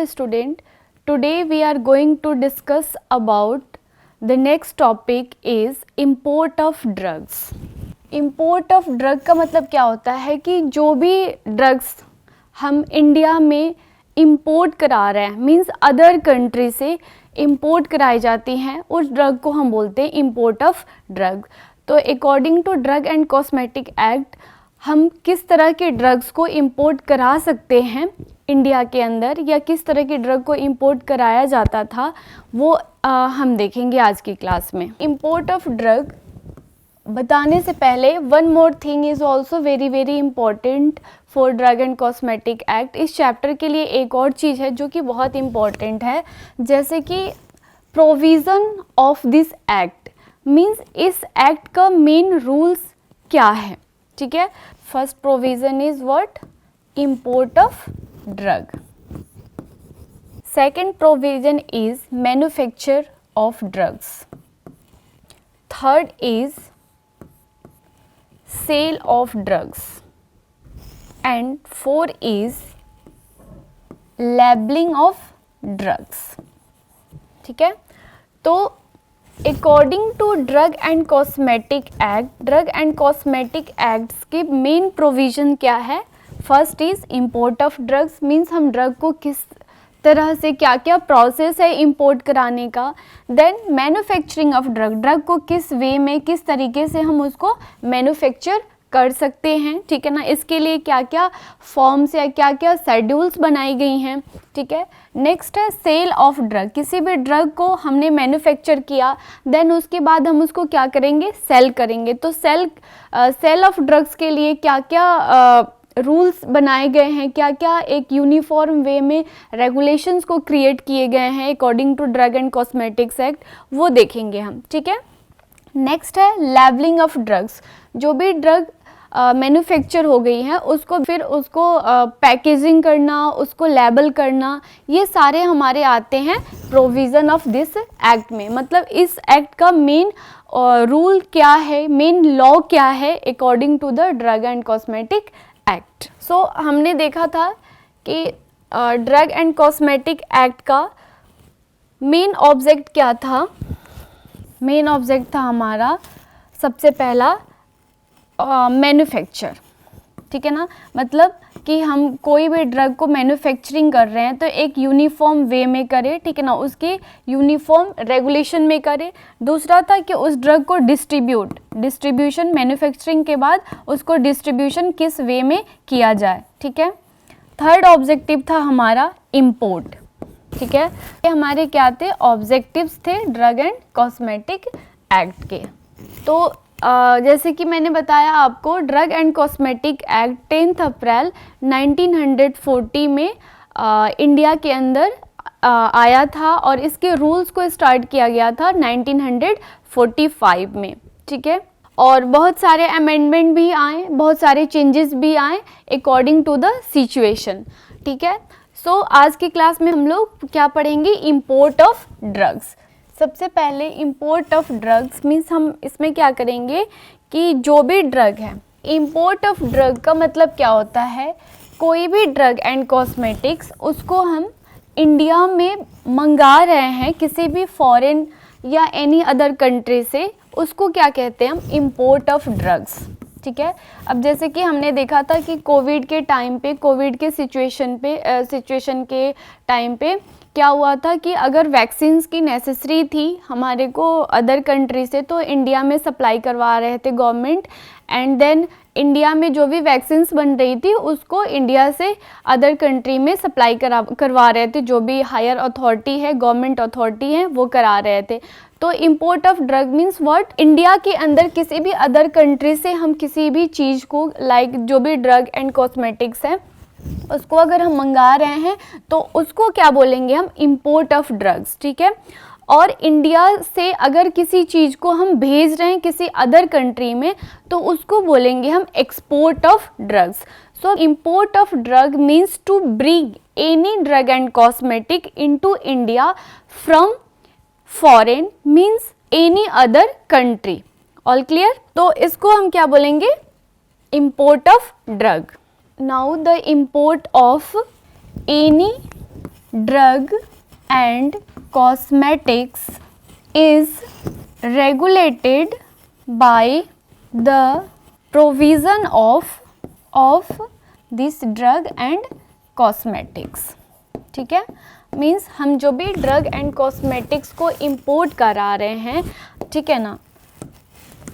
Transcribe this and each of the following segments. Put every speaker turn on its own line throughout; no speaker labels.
student. Today we are going to discuss about the next topic is import of drugs. Import of drug का मतलब क्या होता है कि जो भी ड्रग्स हम इंडिया में import करा रहे हैं मीन्स अदर कंट्री से import कराई जाती हैं, उस ड्रग को हम बोलते हैं import of drug. तो according to drug and cosmetic act हम किस तरह के ड्रग्स को इंपोर्ट करा सकते हैं इंडिया के अंदर या किस तरह के ड्रग को इंपोर्ट कराया जाता था वो हम देखेंगे आज की क्लास में. इंपोर्ट ऑफ ड्रग बताने से पहले one more thing is also very very important for drug and cosmetic act. इस चैप्टर के लिए एक और चीज़ है जो कि बहुत इम्पॉर्टेंट है, जैसे कि provision of this act means इस एक्ट का मेन रूल्स क्या है. ठीक है, first provision is what? Import of drug. Second provision is manufacture of drugs. Third is sale of drugs and four is labelling of drugs. ठीक है, तो according to drug and cosmetic act, drug and cosmetic acts के main provision क्या है? First is import of drugs means हम drug को किस तरह से क्या क्या प्रोसेस है इंपोर्ट कराने का. Then manufacturing of drug, drug को किस वे में किस तरीके से हम उसको मैन्युफैक्चर कर सकते हैं. ठीक है ना, इसके लिए क्या क्या फॉर्म्स या क्या क्या शेड्यूल्स बनाई गई हैं. ठीक है, नेक्स्ट है सेल ऑफ ड्रग. किसी भी ड्रग को हमने मैन्युफैक्चर किया देन उसके बाद हम उसको क्या करेंगे? सेल करेंगे. तो सेल ऑफ ड्रग्स के लिए क्या क्या रूल्स बनाए गए हैं, क्या क्या एक यूनिफॉर्म वे में रेगुलेशंस को क्रिएट किए गए हैं according to drug and cosmetics act, वो देखेंगे हम. ठीक है, नेक्स्ट है लेबलिंग ऑफ ड्रग्स. जो भी ड्रग मैन्युफैक्चर हो गई है उसको फिर उसको पैकेजिंग करना, उसको लेबल करना, ये सारे हमारे आते हैं प्रोविज़न ऑफ दिस एक्ट में. मतलब इस एक्ट का मेन रूल क्या है, मेन लॉ क्या है according to the drug and cosmetic act. So हमने देखा था कि ड्रग एंड कॉस्मेटिक एक्ट का मेन ऑब्जेक्ट क्या था. मेन ऑब्जेक्ट था हमारा सबसे पहला मैन्युफैक्चर. ठीक है ना, मतलब कि हम कोई भी ड्रग को मैन्युफैक्चरिंग कर रहे हैं तो एक यूनिफॉर्म वे में करें. ठीक है ना, उसके यूनिफॉर्म रेगुलेशन में करें. दूसरा था कि उस ड्रग को डिस्ट्रीब्यूशन मैन्युफैक्चरिंग के बाद उसको डिस्ट्रीब्यूशन किस वे में किया जाए. ठीक है, थर्ड ऑब्जेक्टिव था हमारा इम्पोर्ट. ठीक है, ये हमारे क्या थे? ऑब्जेक्टिव्स थे ड्रग एंड कॉस्मेटिक एक्ट के. तो जैसे कि मैंने बताया आपको, ड्रग एंड कॉस्मेटिक एक्ट 10 अप्रैल 1940 में इंडिया के अंदर आया था और इसके रूल्स को स्टार्ट किया गया था 1945 में. ठीक है, और बहुत सारे अमेंडमेंट भी आए, बहुत सारे चेंजेस भी आए अकॉर्डिंग टू द सिचुएशन. ठीक है, सो आज की क्लास में हम लोग क्या पढ़ेंगे? Import of drugs. सबसे पहले इंपोर्ट ऑफ ड्रग्स मीन्स हम इसमें क्या करेंगे कि जो भी ड्रग है, इंपोर्ट ऑफ ड्रग का मतलब क्या होता है? कोई भी ड्रग एंड कॉस्मेटिक्स उसको हम इंडिया में मंगा रहे हैं किसी भी फॉरेन या एनी अदर कंट्री से, उसको क्या कहते हैं हम? Import of drugs. ठीक है, अब जैसे कि हमने देखा था कि कोविड के टाइम पे, कोविड के सिचुएशन के टाइम पे क्या हुआ था कि अगर वैक्सीन्स की नेसेसरी थी हमारे को अदर कंट्री से, तो इंडिया में सप्लाई करवा रहे थे गवर्नमेंट. एंड देन इंडिया में जो भी वैक्सीन्स बन रही थी उसको इंडिया से अदर कंट्री में सप्लाई करवा रहे थे. जो भी हायर अथॉरिटी है, गवर्नमेंट अथॉरिटी है, वो करा रहे थे. तो import of drug means what? India के अंदर किसी भी अदर कंट्री से हम किसी भी चीज़ को लाइक जो भी ड्रग एंड कॉस्मेटिक्स है उसको अगर हम मंगा रहे हैं तो उसको क्या बोलेंगे हम? Import of drugs. ठीक है, और इंडिया से अगर किसी चीज़ को हम भेज रहे हैं किसी अदर कंट्री में तो उसको बोलेंगे हम export of drugs. So import of drug means to bring any drug and cosmetic into India from foreign means any other country. All clear? तो इसको हम क्या बोलेंगे? Import of drug. Now the import of any drug and cosmetics is regulated by the provision of this drug and cosmetics. ठीक है, means हम जो भी ड्रग एंड कॉस्मेटिक्स को इम्पोर्ट करा रहे हैं, ठीक है ना,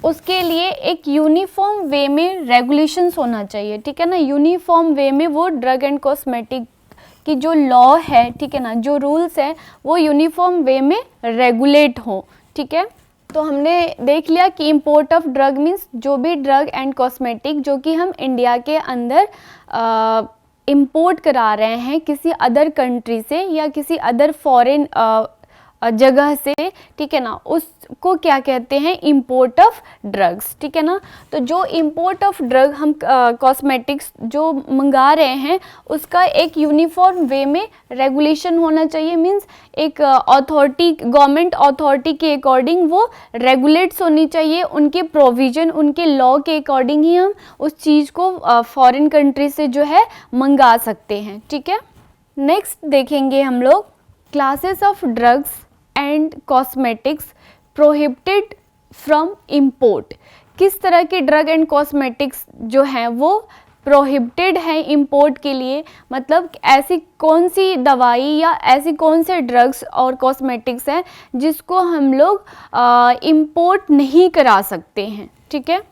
उसके लिए एक यूनिफॉर्म वे में रेगुलेशंस होना चाहिए, ठीक है ना। यूनिफॉर्म वे में वो ड्रग एंड कॉस्मेटिक की जो लॉ है, ठीक है ना, जो रूल्स है वो यूनिफॉर्म वे में रेगुलेट हो, ठीक है। तो हमने देख लिया कि इम्पोर्ट ऑफ ड्रग मीन्स जो भी ड्रग एंड कॉस्मेटिक जो कि हम इंडिया के अंदर इम्पोर्ट करा रहे हैं किसी अदर कंट्री से या किसी अदर फॉरेन जगह से, ठीक है ना, उसको क्या कहते हैं, इंपोर्ट ऑफ ड्रग्स, ठीक है ना। तो जो इंपोर्ट ऑफ ड्रग हम कॉस्मेटिक्स जो मंगा रहे हैं उसका एक यूनिफॉर्म वे में रेगुलेशन होना चाहिए, मींस एक अथॉरिटी, गवर्नमेंट अथॉरिटी के अकॉर्डिंग वो रेगुलेट्स होनी चाहिए, उनके प्रोविज़न, उनके लॉ के अकॉर्डिंग ही हम उस चीज़ को फॉरेन कंट्री से जो है मंगा सकते हैं, ठीक है। नेक्स्ट देखेंगे हम लोग classes of drugs and cosmetics prohibited from import. किस तरह के ड्रग एंड कॉस्मेटिक्स जो हैं वो प्रोहिबिटेड हैं इंपोर्ट के लिए, मतलब ऐसी कौन सी दवाई या ऐसी कौन से ड्रग्स और कॉस्मेटिक्स हैं जिसको हम लोग इंपोर्ट नहीं करा सकते हैं, ठीक है।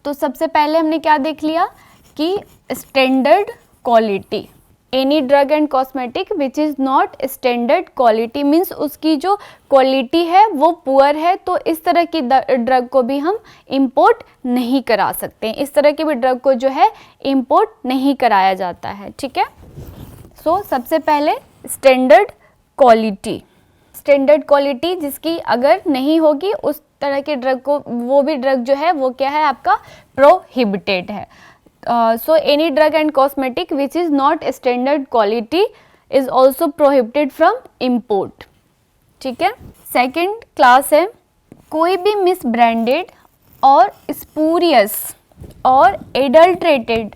तो सबसे पहले हमने क्या देख लिया कि standard quality, any drug and cosmetic which is not standard quality means उसकी जो क्वालिटी है वो पुअर है, तो इस तरह की ड्रग को भी हम इंपोर्ट नहीं करा सकते हैं, इस तरह के भी ड्रग को जो है इंपोर्ट नहीं कराया जाता है, ठीक है। सो सबसे पहले स्टैंडर्ड क्वालिटी, स्टैंडर्ड क्वालिटी जिसकी अगर नहीं होगी उस तरह के ड्रग को, वो भी ड्रग जो है वो क्या है आपका प्रोहिबिटेड है। So any drug and cosmetic which is not standard quality is also prohibited from import, ठीक है। सेकेंड क्लास है कोई भी मिस ब्रांडेड और स्पूरियस और एडल्ट्रेटेड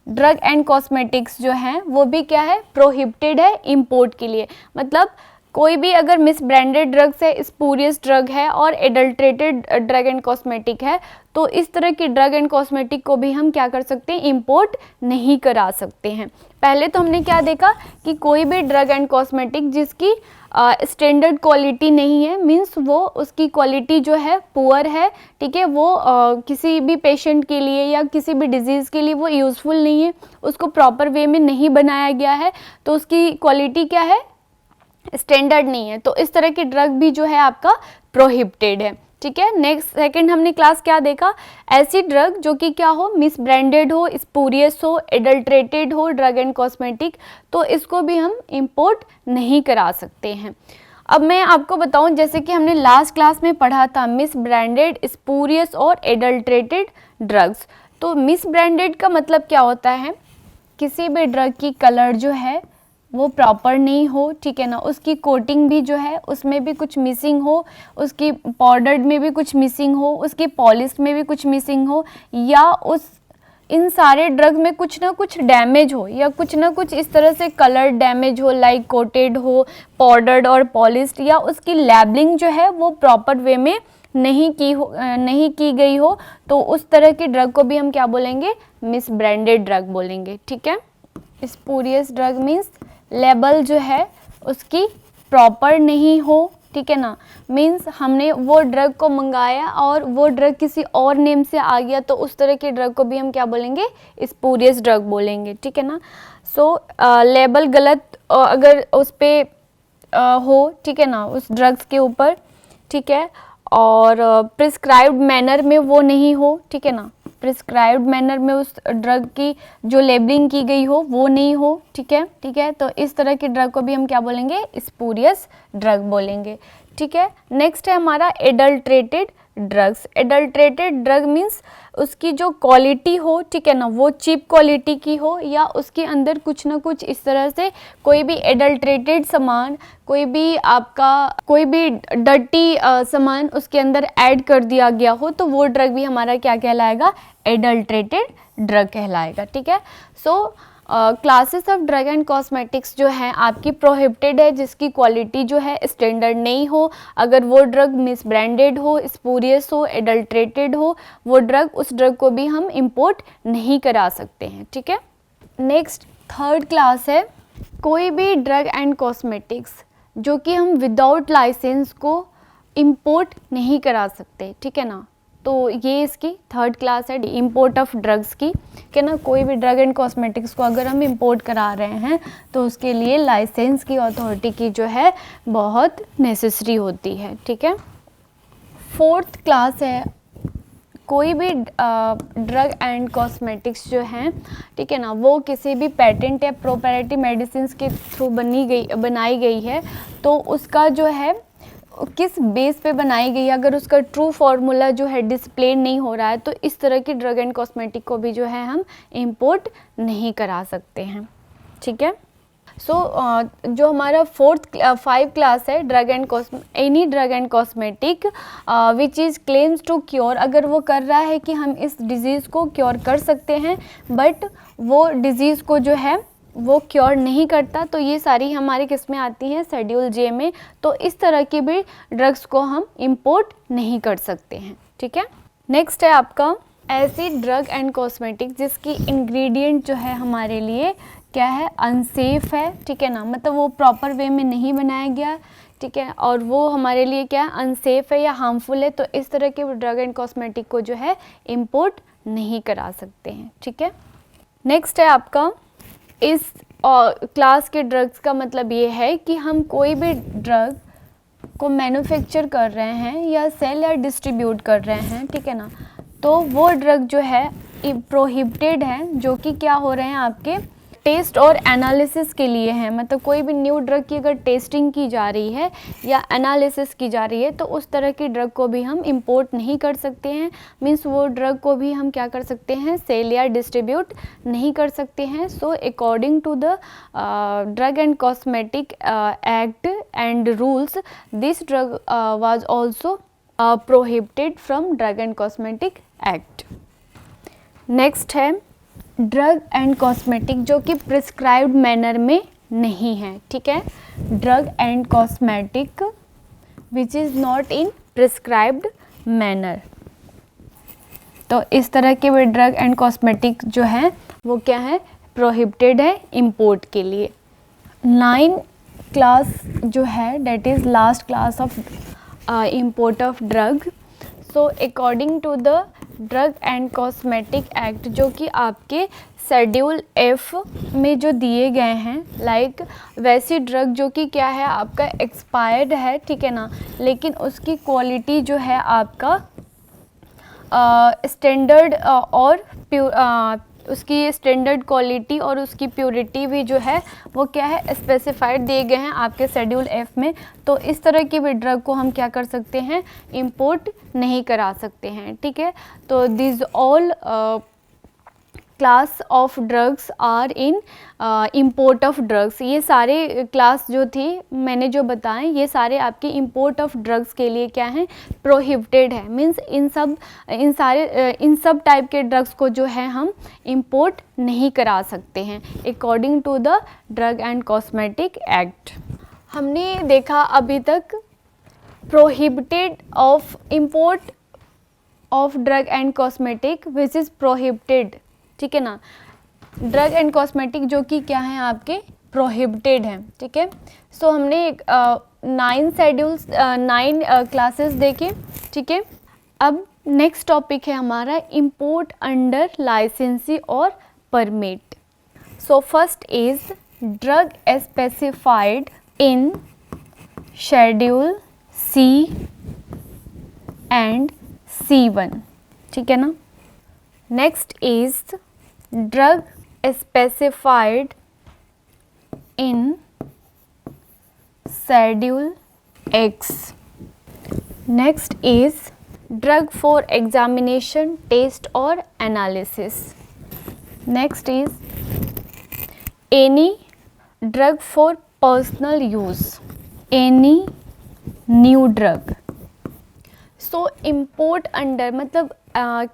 ड्रग एंड कॉस्मेटिक्स जो हैं वो भी क्या है, प्रोहिबिटेड है इंपोर्ट के लिए। मतलब कोई भी अगर मिस ब्रांडेड ड्रग्स है, स्पूरियस ड्रग है और एडल्ट्रेटेड ड्रग एंड कॉस्मेटिक है, तो इस तरह की ड्रग एंड कॉस्मेटिक को भी हम क्या कर सकते हैं, इंपोर्ट नहीं करा सकते हैं। पहले तो हमने क्या देखा कि कोई भी ड्रग एंड कॉस्मेटिक जिसकी स्टैंडर्ड क्वालिटी नहीं है, मींस वो उसकी क्वालिटी जो है पुअर है, ठीक है, वो किसी भी पेशेंट के लिए या किसी भी डिजीज़ के लिए वो यूज़फुल नहीं है, उसको प्रॉपर वे में नहीं बनाया गया है, तो उसकी क्वालिटी क्या है, स्टैंडर्ड नहीं है, तो इस तरह की ड्रग भी जो है आपका प्रोहिबिटेड है, ठीक है। नेक्स्ट सेकंड हमने क्लास क्या देखा, ऐसी ड्रग जो कि क्या हो, मिस ब्रांडेड हो, स्पूरियस हो, एडल्ट्रेटेड हो ड्रग एंड कॉस्मेटिक, तो इसको भी हम इंपोर्ट नहीं करा सकते हैं। अब मैं आपको बताऊं, जैसे कि हमने लास्ट क्लास में पढ़ा था मिस ब्रांडेड, स्पूरियस और एडल्ट्रेटेड ड्रग्स। तो मिस ब्रांडेड का मतलब क्या होता है, किसी भी ड्रग की कलर जो है वो प्रॉपर नहीं हो, ठीक है ना, उसकी कोटिंग भी जो है उसमें भी कुछ मिसिंग हो, उसकी पाउडर में भी कुछ मिसिंग हो, उसकी पॉलिश में भी कुछ मिसिंग हो, या उस इन सारे ड्रग में कुछ ना कुछ डैमेज हो या कुछ ना कुछ इस तरह से कलर डैमेज हो, लाइक कोटेड हो, पाउडर्ड और पॉलिश्ड, या उसकी लेबलिंग जो है वो प्रॉपर वे में नहीं की गई हो, तो उस तरह की ड्रग को भी हम क्या बोलेंगे, मिस ब्रांडेड ड्रग बोलेंगे, ठीक है। स्पूरियस ड्रग मीन्स लेबल जो है उसकी प्रॉपर नहीं हो, ठीक है ना, मीन्स हमने वो ड्रग को मंगाया और वो ड्रग किसी और नेम से आ गया, तो उस तरह की ड्रग को भी हम क्या बोलेंगे, स्पूरियस ड्रग बोलेंगे, ठीक है ना। सो लेबल गलत अगर उस पर हो, ठीक है ना, उस ड्रग्स के ऊपर, ठीक है, और प्रिस्क्राइब्ड मैनर में वो नहीं हो, ठीक है ना, प्रिस्क्राइब्ड मैनर में उस ड्रग की जो लेबलिंग की गई हो वो नहीं हो, ठीक है, तो इस तरह की ड्रग को भी हम क्या बोलेंगे, स्पूरियस ड्रग बोलेंगे, ठीक है। नेक्स्ट है हमारा adulterated drugs. Adulterated drug means उसकी जो क्वालिटी हो, ठीक है ना, वो चीप क्वालिटी की हो, या उसके अंदर कुछ ना कुछ इस तरह से कोई भी एडल्ट्रेटेड सामान, कोई भी आपका कोई भी डर्टी सामान उसके अंदर ऐड कर दिया गया हो, तो वो ड्रग भी हमारा क्या कहलाएगा, एडल्ट्रेटेड ड्रग कहलाएगा, ठीक है। So classes of drug and cosmetics जो है आपकी प्रोहिबिटेड है, जिसकी क्वालिटी जो है स्टैंडर्ड नहीं हो, अगर वो ड्रग मिस ब्रांडेड हो, स्पूरियस हो, एडल्ट्रेटेड हो, वो ड्रग, उस ड्रग को भी हम इंपोर्ट नहीं करा सकते हैं, ठीक है। नेक्स्ट थर्ड क्लास है कोई भी ड्रग एंड कॉस्मेटिक्स जो कि हम विदाउट लाइसेंस को इंपोर्ट नहीं करा सकते, ठीक है ना। तो ये इसकी थर्ड क्लास है इंपोर्ट ऑफ ड्रग्स की, कि ना कोई भी ड्रग एंड कॉस्मेटिक्स को अगर हम इंपोर्ट करा रहे हैं तो उसके लिए लाइसेंस की अथॉरिटी की जो है बहुत नेसेसरी होती है, ठीक है। फोर्थ क्लास है कोई भी ड्रग एंड कॉस्मेटिक्स जो हैं, ठीक है ना, वो किसी भी पेटेंट या प्रोप्राइटरी मेडिसिन के थ्रू बनाई गई है, तो उसका जो है किस बेस पे बनाई गई है, अगर उसका ट्रू फार्मूला जो है डिस्प्ले नहीं हो रहा है, तो इस तरह की ड्रग एंड कॉस्मेटिक को भी जो है हम इंपोर्ट नहीं करा सकते हैं, ठीक है। सो जो हमारा फाइव क्लास है drug and any drug and cosmetic which is claims to cure, अगर वो कर रहा है कि हम इस डिज़ीज़ को क्योर कर सकते हैं बट वो डिज़ीज़ को जो है वो क्योर नहीं करता, तो ये सारी हमारी किस में आती हैं, शेड्यूल जे में। तो इस तरह की भी ड्रग्स को हम इंपोर्ट नहीं कर सकते हैं, ठीक है। नेक्स्ट है आपका ऐसी ड्रग एंड कॉस्मेटिक जिसकी इंग्रेडिएंट जो है हमारे लिए क्या है, अनसेफ है, ठीक है ना, मतलब वो प्रॉपर वे में नहीं बनाया गया, ठीक है, और वो हमारे लिए क्या अनसेफ है या हार्मफुल है, तो इस तरह के ड्रग एंड कॉस्मेटिक को जो है इंपोर्ट नहीं करा सकते हैं, ठीक है। नेक्स्ट है आपका इस क्लास के ड्रग्स का मतलब ये है कि हम कोई भी ड्रग को मैन्युफैक्चर कर रहे हैं या सेल या डिस्ट्रीब्यूट कर रहे हैं, ठीक है ना, तो वो ड्रग जो है प्रोहिबिटेड है, जो कि क्या हो रहे हैं आपके टेस्ट और एनालिसिस के लिए है, मतलब कोई भी न्यू ड्रग की अगर टेस्टिंग की जा रही है या एनालिसिस की जा रही है तो उस तरह की ड्रग को भी हम इंपोर्ट नहीं कर सकते हैं, मींस वो ड्रग को भी हम क्या कर सकते हैं, सेल या डिस्ट्रीब्यूट नहीं कर सकते हैं। So according to the drug and cosmetic act and rules this drug was also prohibited from drug and cosmetic act. Next है ड्रग एंड कॉस्मेटिक जो कि प्रिस्क्राइब्ड मैनर में नहीं है, ठीक है, drug and cosmetic which is not in prescribed manner, तो इस तरह के वे ड्रग एंड कॉस्मेटिक जो है वो क्या है, प्रोहिबिटेड है इंपोर्ट के लिए। 9 क्लास जो है that is last class of import of drug. So according to the drug and cosmetic act जो कि आपके शेड्यूल एफ में जो दिए गए हैं, लाइक वैसी ड्रग जो कि क्या है आपका एक्सपायर्ड है, ठीक है ना, लेकिन उसकी क्वालिटी जो है आपका स्टैंडर्ड और उसकी स्टैंडर्ड क्वालिटी और उसकी प्योरिटी भी जो है वो क्या है स्पेसिफाइड दिए गए हैं आपके शेड्यूल एफ में, तो इस तरह की भी ड्रग को हम क्या कर सकते हैं, इंपोर्ट नहीं करा सकते हैं, ठीक है। तो this all class of drugs are in import of drugs, ये सारे क्लास जो थी मैंने जो बताएं ये सारे आपके इंपोर्ट ऑफ ड्रग्स के लिए क्या हैं, प्रोहिबिटेड है, मींस इन सब टाइप के ड्रग्स को जो है हम इंपोर्ट नहीं करा सकते हैं according to the drug and cosmetic act. हमने देखा अभी तक prohibited of import of drug and cosmetic which is prohibited, ठीक है ना, ड्रग एंड कॉस्मेटिक जो कि क्या है आपके प्रोहिबिटेड हैं, ठीक है। सो हमने 9 क्लासेस देखे, ठीक है। अब नेक्स्ट टॉपिक है हमारा इंपोर्ट अंडर लाइसेंसी और permit. So first is drug specified in schedule C and C1, ठीक है ना। Next is drug specified in schedule X. Next is drug for examination, test और analysis. Next is any drug for personal use, any new drug. So import under मतलब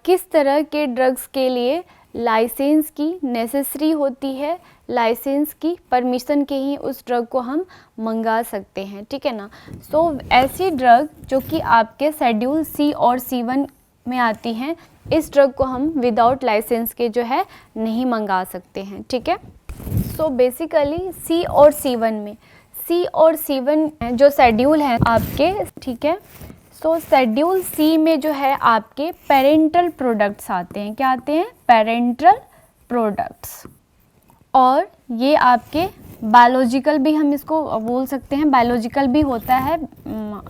किस तरह के drugs के लिए लाइसेंस की नेसेसरी होती है, लाइसेंस की परमिशन के ही उस ड्रग को हम मंगा सकते हैं, ठीक है ना। सो ऐसी ड्रग जो कि आपके शेड्यूल सी और C1 में आती हैं, इस ड्रग को हम विदाउट लाइसेंस के जो है नहीं मंगा सकते हैं, ठीक है। सो बेसिकली सी और C1 जो शेड्यूल हैं आपके, ठीक है। सो शेड्यूल सी में जो है आपके पेरेंटल प्रोडक्ट्स आते हैं। क्या आते हैं? Parental products. और ये आपके बायोलॉजिकल भी हम इसको बोल सकते हैं, बायोलॉजिकल भी होता है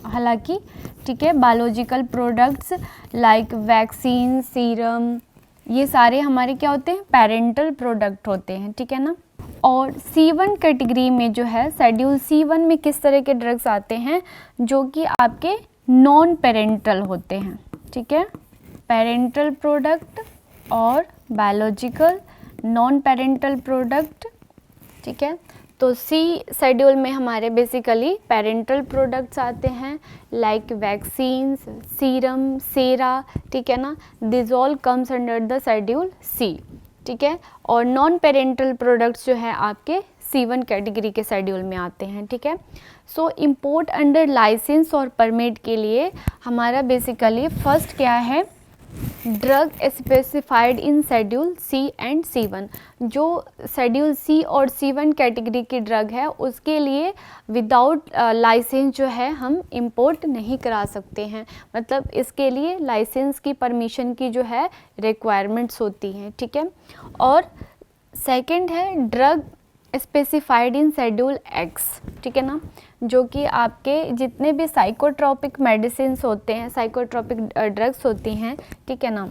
हालांकि, ठीक है। Biological products like vaccine, serum, ये सारे हमारे क्या होते हैं? पेरेंटल प्रोडक्ट होते हैं, ठीक है ना। और C1 कैटेगरी में जो है, शेड्यूल C1 में किस तरह के ड्रग्स आते हैं? जो कि आपके नॉन पेरेंटल होते हैं, ठीक है। पेरेंटल प्रोडक्ट और बायोलॉजिकल नॉन पेरेंटल प्रोडक्ट, ठीक है। तो सी शेड्यूल में हमारे बेसिकली पेरेंटल प्रोडक्ट्स आते हैं लाइक वैक्सीन्स, सीरम, सेरा, ठीक है ना। This all comes under the schedule C, ठीक है। और नॉन पेरेंटल प्रोडक्ट्स जो है आपके C1 कैटेगरी के शेड्यूल में आते हैं, ठीक है। सो इम्पोर्ट अंडर लाइसेंस और परमिट के लिए हमारा बेसिकली फर्स्ट क्या है? Drug specified in schedule C and C1। जो शेड्यूल सी और C1 कैटेगरी की ड्रग है उसके लिए विदाउट लाइसेंस जो है हम इंपोर्ट नहीं करा सकते हैं, मतलब इसके लिए लाइसेंस की परमिशन की जो है रिक्वायरमेंट्स होती हैं, ठीक है। और सेकंड है drug specified in schedule X, ठीक है ना। जो कि आपके जितने भी साइकोट्रोपिक मेडिसिन्स होते हैं, साइकोट्रोपिक ड्रग्स होती हैं, ठीक है ना,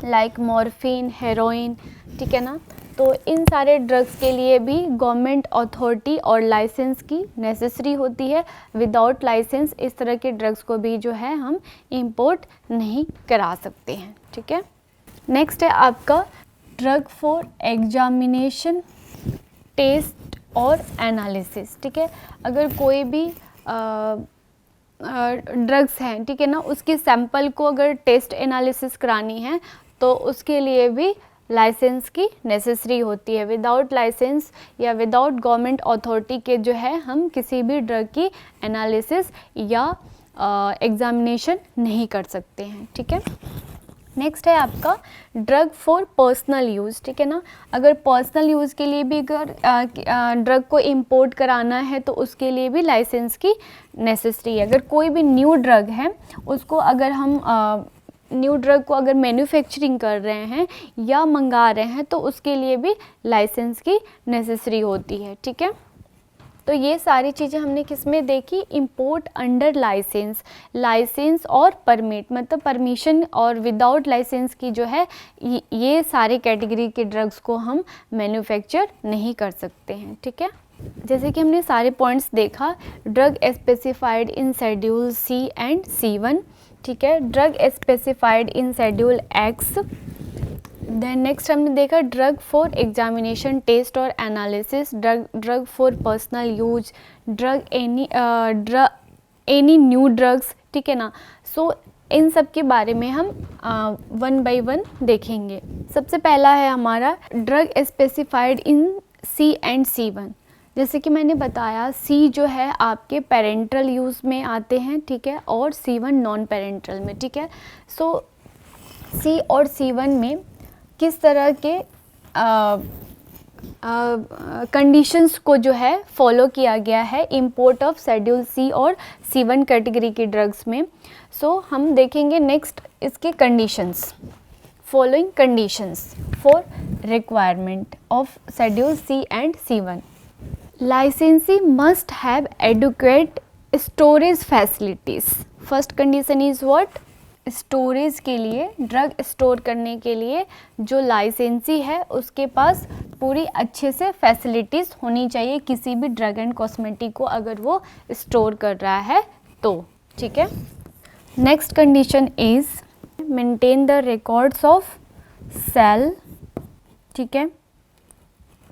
लाइक मॉर्फिन, हेरोइन, ठीक है ना। तो इन सारे ड्रग्स के लिए भी गवर्नमेंट अथॉरिटी और लाइसेंस की नेसेसरी होती है। विदाउट लाइसेंस इस तरह के ड्रग्स को भी जो है हम इंपोर्ट नहीं करा सकते हैं, ठीक है। नेक्स्ट है आपका ड्रग फॉर एग्जामिनेशन, टेस्ट और एनालिसिस, ठीक है। अगर कोई भी ड्रग्स हैं, ठीक है ना, उसके सैंपल को अगर टेस्ट एनालिसिस करानी है तो उसके लिए भी लाइसेंस की नेसेसरी होती है। विदाउट लाइसेंस या विदाउट गवर्नमेंट अथॉरिटी के जो है हम किसी भी ड्रग की एनालिसिस या एग्जामिनेशन नहीं कर सकते हैं, ठीक है। नेक्स्ट है आपका ड्रग फॉर पर्सनल यूज़, ठीक है ना। अगर पर्सनल यूज़ के लिए भी अगर ड्रग को इंपोर्ट कराना है तो उसके लिए भी लाइसेंस की नेसेसरी है। अगर कोई भी न्यू ड्रग है उसको अगर हम न्यू ड्रग को अगर मैन्युफैक्चरिंग कर रहे हैं या मंगा रहे हैं तो उसके लिए भी लाइसेंस की नेसेसरी होती है, ठीक है। तो ये सारी चीज़ें हमने किस में देखी? इंपोर्ट अंडर लाइसेंस, लाइसेंस और परमिट, मतलब परमिशन और विदाउट लाइसेंस की जो है ये सारे कैटेगरी के ड्रग्स को हम मैन्युफैक्चर नहीं कर सकते हैं, ठीक है। जैसे कि हमने सारे पॉइंट्स देखा, drug specified in schedule C and C1, ठीक है। Drug specified in schedule X. Then next हमने देखा ड्रग फॉर एग्जामिनेशन, टेस्ट और analysis, drug for personal use, any new drugs, ठीक है ना। सो इन सब के बारे में हम वन बाय वन देखेंगे। सबसे पहला है हमारा drug specified in C and C1। जैसे कि मैंने बताया C जो है आपके पेरेंटल यूज़ में आते हैं, ठीक है, और C1 नॉन पेरेंटल में, ठीक है। सो C और C1 में किस तरह के कंडीशंस को जो है फॉलो किया गया है इंपोर्ट ऑफ शेड्यूल C और C1 कैटेगरी की ड्रग्स में। सो हम देखेंगे नेक्स्ट इसके conditions, following conditions for requirement of schedule C and C1। licensee must have adequate storage facilities. First condition is what? Storage के लिए, ड्रग स्टोर करने के लिए जो लाइसेंसी है उसके पास पूरी अच्छे से फैसिलिटीज़ होनी चाहिए किसी भी ड्रग एंड कॉस्मेटिक को अगर वो स्टोर कर रहा है तो, ठीक है। Next condition is maintain the records of sale, ठीक है,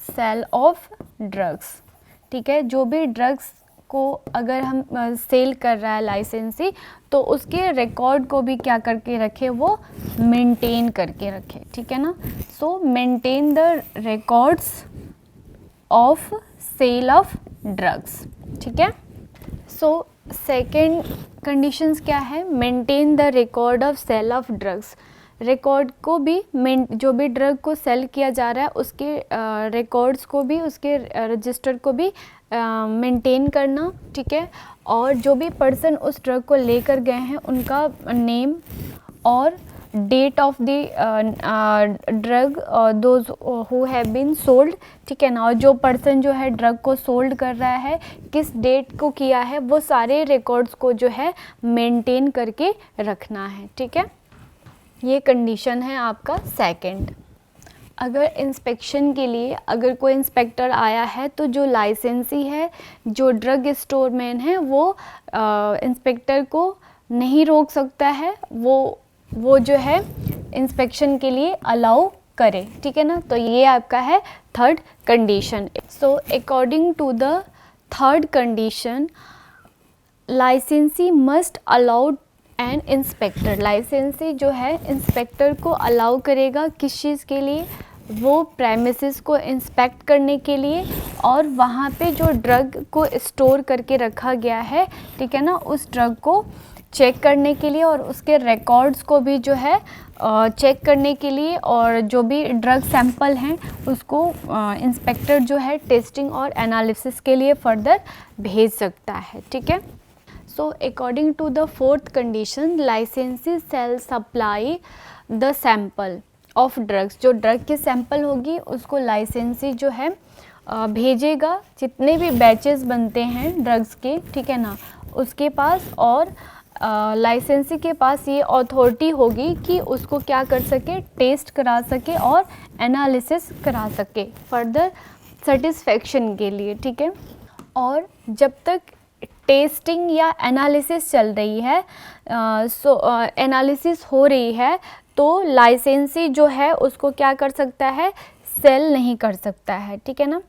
सेल ऑफ ड्रग्स, ठीक है। जो भी ड्रग्स को अगर हम सेल कर रहा है लाइसेंसी, तो उसके रिकॉर्ड को भी क्या करके रखे, वो मेंटेन करके रखे, ठीक है ना। So maintain the records of sale of drugs, ठीक है। सो सेकेंड कंडीशंस क्या है, maintain the record of sale of drugs. Record को भी जो भी ड्रग को सेल किया जा रहा है उसके रिकॉर्ड्स को भी, उसके रजिस्टर को भी मेंटेन करना, ठीक है। और जो भी पर्सन उस ड्रग को लेकर गए हैं उनका नेम और date of the drug those who have been sold, ठीक है ना। और जो पर्सन जो है ड्रग को सोल्ड कर रहा है किस डेट को किया है, वो सारे रिकॉर्ड्स को जो है मेंटेन करके रखना है, ठीक है। ये कंडीशन है आपका सेकंड। अगर इंस्पेक्शन के लिए अगर कोई इंस्पेक्टर आया है तो जो लाइसेंसी है, जो ड्रग स्टोर मैन है, वो इंस्पेक्टर को नहीं रोक सकता है, वो जो है इंस्पेक्शन के लिए अलाउ करे, ठीक है ना। तो ये आपका है third condition. So according to the third condition, licensee must allowed and inspector. Licensee जो है इंस्पेक्टर को अलाउ करेगा किस चीज़ के लिए, वो प्रेमिसेस को इंस्पेक्ट करने के लिए और वहाँ पे जो ड्रग को स्टोर करके रखा गया है, ठीक है ना, उस ड्रग को चेक करने के लिए और उसके रिकॉर्ड्स को भी जो है चेक करने के लिए, और जो भी ड्रग सैंपल हैं उसको इंस्पेक्टर जो है टेस्टिंग और एनालिसिस के लिए फर्दर भेज सकता है, ठीक है। So according to the fourth condition, licensee sale supply the sample of drugs. जो ड्रग के सैंपल होगी उसको लाइसेंसी जो है भेजेगा, जितने भी बैचेस बनते हैं ड्रग्स के, ठीक है ना, उसके पास। और लाइसेंसी के पास ये अथॉरिटी होगी कि उसको क्या कर सके, टेस्ट करा सके और एनालिसिस करा सके फर्दर सेटिस्फेक्शन के लिए, ठीक है। और जब तक टेस्टिंग या एनालिसिस चल रही है, एनालिसिस हो रही है, तो लाइसेंसी जो है उसको क्या कर सकता है, सेल नहीं कर सकता है, ठीक है ना।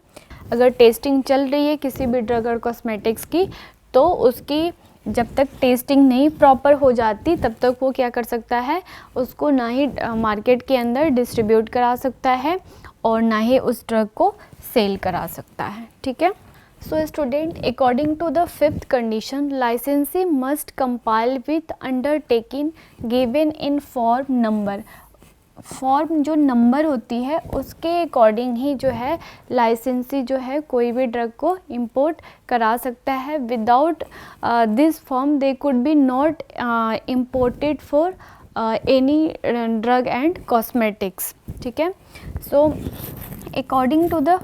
अगर टेस्टिंग चल रही है किसी भी ड्रग और कॉस्मेटिक्स की, तो उसकी जब तक टेस्टिंग नहीं प्रॉपर हो जाती तब तक वो क्या कर सकता है, उसको ना ही मार्केट के अंदर डिस्ट्रीब्यूट करा सकता है और ना ही उस ड्रग को सेल करा सकता है, ठीक है। So student, according to the fifth condition, licensee must compile with undertaking given in form number. Form जो नंबर होती है उसके अकॉर्डिंग ही जो है लाइसेंसी जो है कोई भी ड्रग को इंपोर्ट करा सकता है। Without this form they could be not imported for any drug and cosmetics, ठीक है। So according to the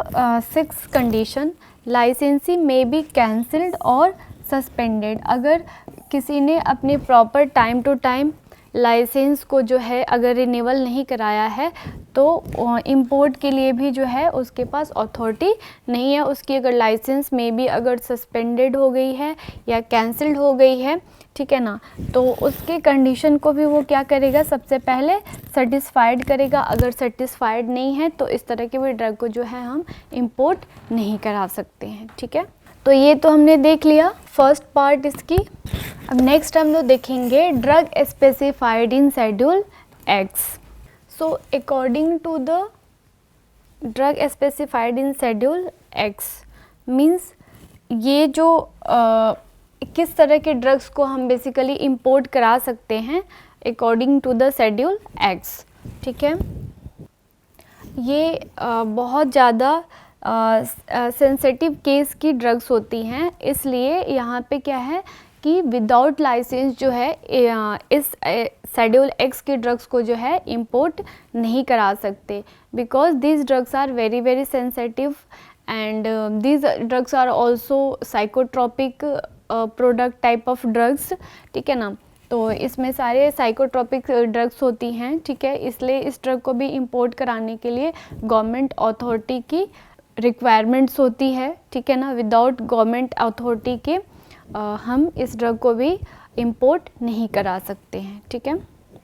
sixth condition, licensee may be cancelled और सस्पेंडेड। अगर किसी ने अपने proper time to time licence को जो है अगर रिन्यूअल नहीं कराया है, तो इंपोर्ट के लिए भी जो है उसके पास अथॉरिटी नहीं है। उसकी अगर लाइसेंस में भी अगर सस्पेंडेड हो गई है या कैंसिल्ड हो गई है, ठीक है ना, तो उसके कंडीशन को भी वो क्या करेगा, सबसे पहले सेटिस्फाइड करेगा। अगर सेटिस्फाइड नहीं है तो इस तरह के भी ड्रग को जो है हम इंपोर्ट नहीं करा सकते हैं, ठीक है। तो ये तो हमने देख लिया फर्स्ट पार्ट इसकी। अब नेक्स्ट हम लोग देखेंगे drug specified in schedule X. So according to the drug specified in schedule X means ये जो किस तरह के ड्रग्स को हम बेसिकली इंपोर्ट करा सकते हैं according to the schedule X, ठीक है। ये बहुत ज़्यादा सेंसिटिव केस की ड्रग्स होती हैं, इसलिए यहाँ पे क्या है कि विदाउट लाइसेंस जो है इस शेड्यूल एक्स के ड्रग्स को जो है इंपोर्ट नहीं करा सकते, because these drugs are very very sensitive and these drugs are also psychotropic product type of drugs, ठीक है ना। तो इसमें सारे साइकोट्रॉपिक ड्रग्स होती हैं, ठीक है। इसलिए इस ड्रग को भी इंपोर्ट कराने के लिए गवर्नमेंट अथॉरिटी की रिक्वायरमेंट्स होती है, ठीक है ना। विदाउट गवर्नमेंट अथॉरिटी के हम इस ड्रग को भी इंपोर्ट नहीं करा सकते हैं, ठीक है।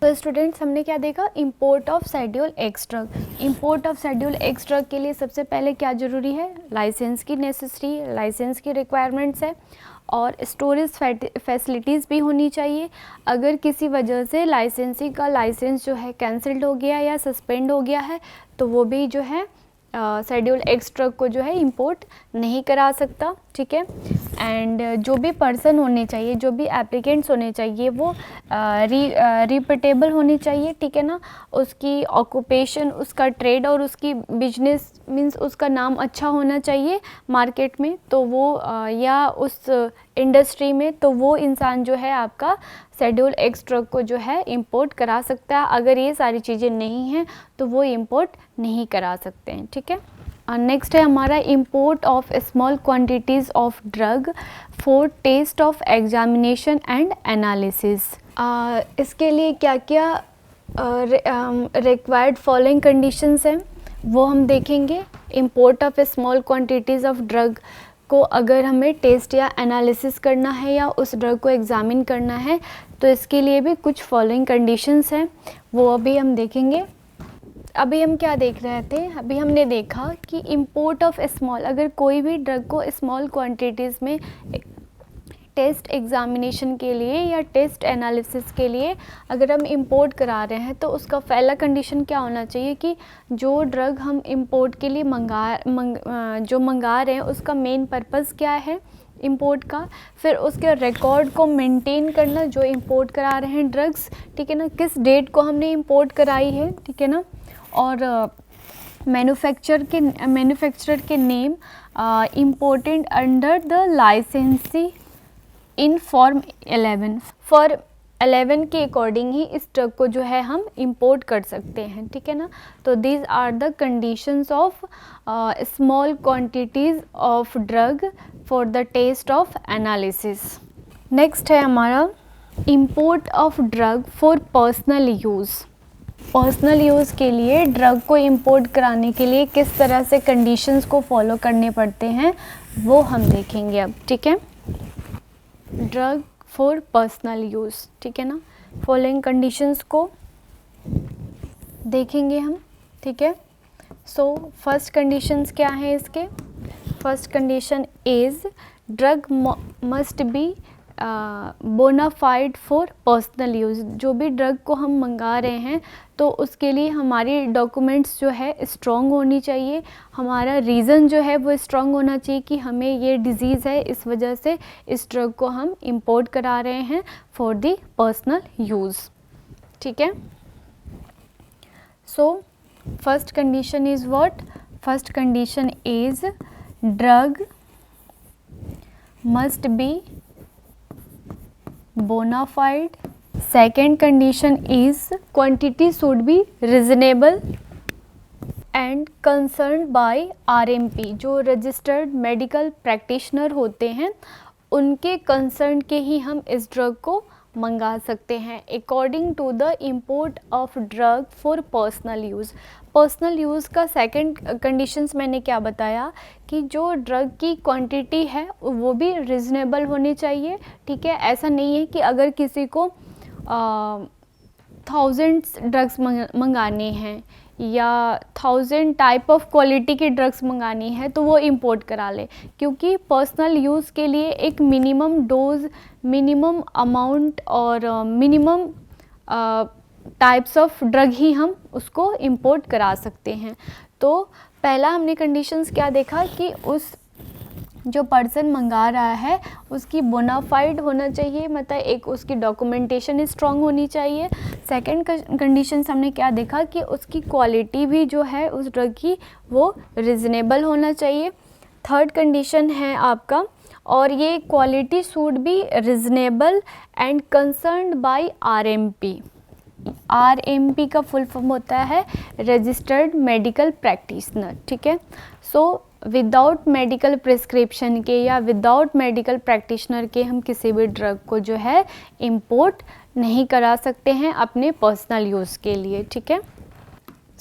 तो स्टूडेंट्स हमने क्या देखा, import of schedule x drug. Import of schedule x drug के लिए सबसे पहले क्या ज़रूरी है, लाइसेंस की नेसेसरी, लाइसेंस की रिक्वायरमेंट्स है और स्टोरेज फैसिलिटीज़ भी होनी चाहिए। अगर किसी वजह से लाइसेंसिंग का लाइसेंस जो है कैंसिल्ड हो गया या सस्पेंड हो गया है तो वो भी जो है शेड्यूल एक्स ड्रग को जो है इंपोर्ट नहीं करा सकता, ठीक है। एंड जो भी पर्सन होने चाहिए, जो भी एप्लीकेंट्स होने चाहिए वो रिपीटेबल होनी चाहिए, ठीक है ना। उसकी ऑक्यूपेशन, उसका ट्रेड और उसकी बिजनेस मींस उसका नाम अच्छा होना चाहिए मार्केट में, तो वो या उस इंडस्ट्री में, तो वो इंसान जो है आपका शेड्यूल एक्स ड्रग को जो है इंपोर्ट करा सकता है। अगर ये सारी चीज़ें नहीं हैं तो वो इंपोर्ट नहीं करा सकते हैं, ठीक है। नेक्स्ट है हमारा import of small quantities of drug for test of examination and analysis. इसके लिए क्या क्या रिक्वायर्ड फॉलोइंग कंडीशंस हैं वो हम देखेंगे। Import of small quantities of drug को अगर हमें टेस्ट या एनालिसिस करना है या उस ड्रग को एग्ज़ामिन करना है तो इसके लिए भी कुछ फॉलोइंग कंडीशंस हैं, वो अभी हम देखेंगे। अभी हम क्या देख रहे थे, अभी हमने देखा कि इंपोर्ट ऑफ स्मॉल, अगर कोई भी ड्रग को स्मॉल क्वांटिटीज़ में टेस्ट एग्ज़ामिनेशन के लिए या टेस्ट एनालिसिस के लिए अगर हम इंपोर्ट करा रहे हैं तो उसका पहला कंडीशन क्या होना चाहिए कि जो ड्रग हम इंपोर्ट के लिए मंगा रहे हैं उसका मेन पर्पज़ क्या है इंपोर्ट का। फिर उसके रिकॉर्ड को मेंटेन करना, जो इंपोर्ट करा रहे हैं ड्रग्स, ठीक है ना, किस डेट को हमने इंपोर्ट कराई है, ठीक है ना। और मैन्युफैक्चरर के नेम इम्पोर्टेंट अंडर द लाइसेंसी इन फॉर्म 11 फॉर 11 के अकॉर्डिंग ही इस ड्रग को जो है हम इंपोर्ट कर सकते हैं, ठीक है ना। तो these are the conditions of small quantities of drug for the test of analysis. Next है हमारा import of drug for personal use. Personal use के लिए ड्रग को इंपोर्ट कराने के लिए किस तरह से कंडीशंस को फॉलो करने पड़ते हैं वो हम देखेंगे अब, ठीक है। ड्रग फॉर पर्सनल यूज़, ठीक है ना, फॉलोइंग कंडीशंस को देखेंगे हम, ठीक है। सो फर्स्ट कंडीशंस क्या है इसके, first condition is drug must be bona fide for personal use. जो भी ड्रग को हम मंगा रहे हैं तो उसके लिए हमारी डॉक्यूमेंट्स जो है स्ट्रॉन्ग होनी चाहिए, हमारा रीज़न जो है वो स्ट्रॉन्ग होना चाहिए कि हमें ये डिज़ीज़ है, इस वजह से इस ड्रग को हम इंपोर्ट करा रहे हैं फॉर दी पर्सनल यूज़, ठीक है। सो first condition is what, first condition is drug must B bona fide. Second condition is quantity should be reasonable and concerned by RMP। जो रजिस्टर्ड मेडिकल प्रैक्टिशनर होते हैं उनके concern के ही हम इस drug को मंगा सकते हैं according to the import of drug for personal use. Personal use का सेकंड कंडीशंस मैंने क्या बताया कि जो ड्रग की क्वांटिटी है वो भी रिजनेबल होनी चाहिए, ठीक है। ऐसा नहीं है कि अगर किसी को 1000 ड्रग्स मंगाने हैं या 1000 टाइप ऑफ क्वालिटी की ड्रग्स मंगानी है तो वो इंपोर्ट करा ले, क्योंकि पर्सनल यूज़ के लिए एक मिनिमम डोज, मिनिमम अमाउंट और मिनिमम टाइप्स ऑफ ड्रग ही हम उसको इंपोर्ट करा सकते हैं। तो पहला हमने कंडीशंस क्या देखा कि उस जो पर्सन मंगा रहा है उसकी बोनाफाइड होना चाहिए, मतलब एक उसकी डॉक्यूमेंटेशन स्ट्रॉन्ग होनी चाहिए। सेकंड कंडीशंस हमने क्या देखा कि उसकी क्वालिटी भी जो है उस ड्रग की वो रिजनेबल होना चाहिए। थर्ड कंडीशन है आपका, और ये quality should be reasonable and concerned by RMP। RMP का फुल फॉर्म होता है रजिस्टर्ड मेडिकल प्रैक्टिशनर, ठीक है। सो विदाउट मेडिकल प्रिस्क्रिप्शन के या विदाउट मेडिकल प्रैक्टिशनर के हम किसी भी ड्रग को जो है इंपोर्ट नहीं करा सकते हैं अपने पर्सनल यूज़ के लिए, ठीक है।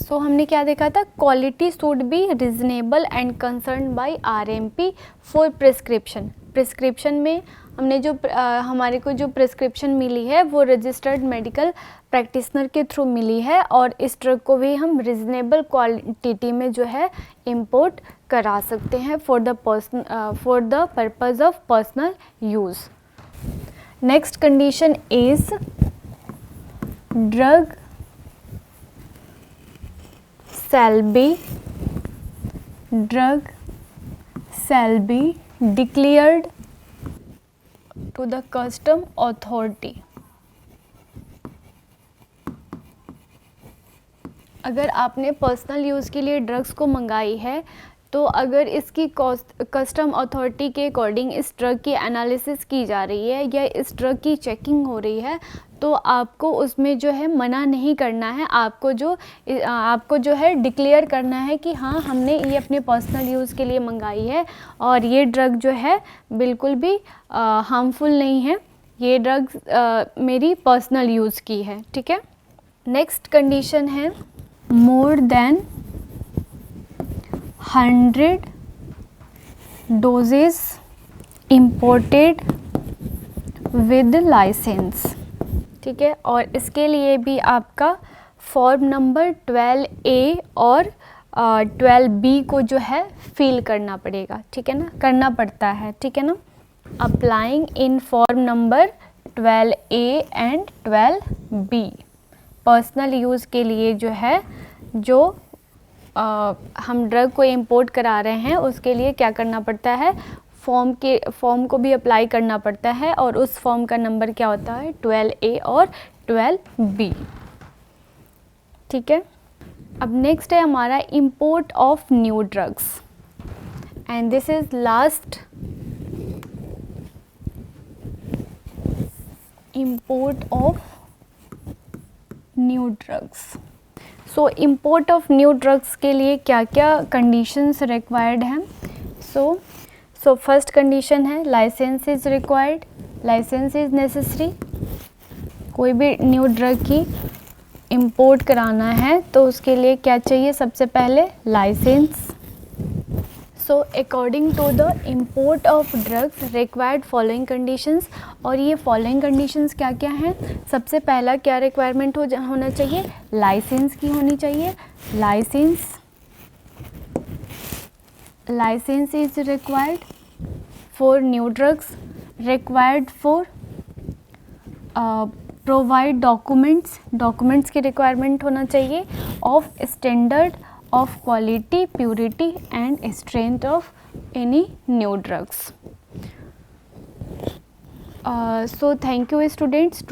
सो हमने क्या देखा था, quality should be reasonable and concern bye RMP for prescription. Prescription में हमने जो हमारे को जो प्रिस्क्रिप्शन मिली है वो रजिस्टर्ड मेडिकल प्रैक्टिशनर के थ्रू मिली है, और इस ड्रग को भी हम रिजनेबल क्वांटिटी में जो है इंपोर्ट करा सकते हैं for the purpose of personal use. Next condition is drug shall be declared to the custom authority। अगर आपने पर्सनल यूज़ के लिए ड्रग्स को मंगाई है, तो अगर इसकी कस्टम अथॉरिटी के अकॉर्डिंग इस ड्रग की एनालिसिस की जा रही है या इस ड्रग की चेकिंग हो रही है, तो आपको उसमें जो है मना नहीं करना है। आपको जो है डिक्लेयर करना है कि हाँ, हमने ये अपने पर्सनल यूज़ के लिए मंगाई है और ये ड्रग जो है बिल्कुल भी हार्मफुल नहीं है, ये ड्रग मेरी पर्सनल यूज़ की है। ठीक है। नेक्स्ट कंडीशन है more than 100 doses imported with licence. ठीक है। और इसके लिए भी आपका फॉर्म नंबर 12A और 12B को जो है फिल करना पड़ेगा। ठीक है ना, करना पड़ता है। ठीक है ना। Applying in form number 12A and 12B personal use के लिए जो है, जो हम ड्रग को इंपोर्ट करा रहे हैं उसके लिए क्या करना पड़ता है, फॉर्म को भी अप्लाई करना पड़ता है, और उस फॉर्म का नंबर क्या होता है, 12A और 12B। ठीक है। अब नेक्स्ट है हमारा import of new drugs, and this is last import of new drugs. So import of new drugs के लिए क्या क्या कंडीशंस रिक्वायर्ड हैं। सो फर्स्ट कंडीशन है licence is required, licence is necessary. कोई भी न्यू ड्रग की इंपोर्ट कराना है तो उसके लिए क्या चाहिए, सबसे पहले licence. So according to the import of drugs required following conditions, और ये फॉलोइंग कंडीशंस क्या क्या हैं। सबसे पहला क्या रिक्वायरमेंट होना चाहिए, लाइसेंस की होनी चाहिए। Licence is required for new drugs, required for provide documents की रिक्वायरमेंट होना चाहिए of standard of quality, purity and strength of any new drugs. So thank you students.